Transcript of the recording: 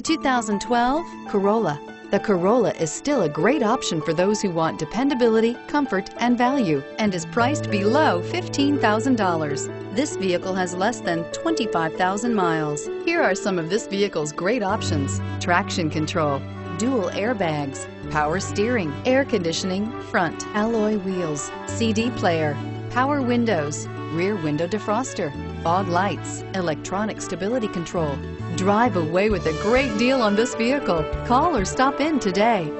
2012 Corolla. The Corolla is still a great option for those who want dependability, comfort, and value, and is priced below $15,000. This vehicle has less than 25,000 miles. Here are some of this vehicle's great options: traction control, dual airbags, power steering, air conditioning, front alloy wheels, CD player, power windows, rear window defroster, fog lights, electronic stability control. Drive away with a great deal on this vehicle. Call or stop in today.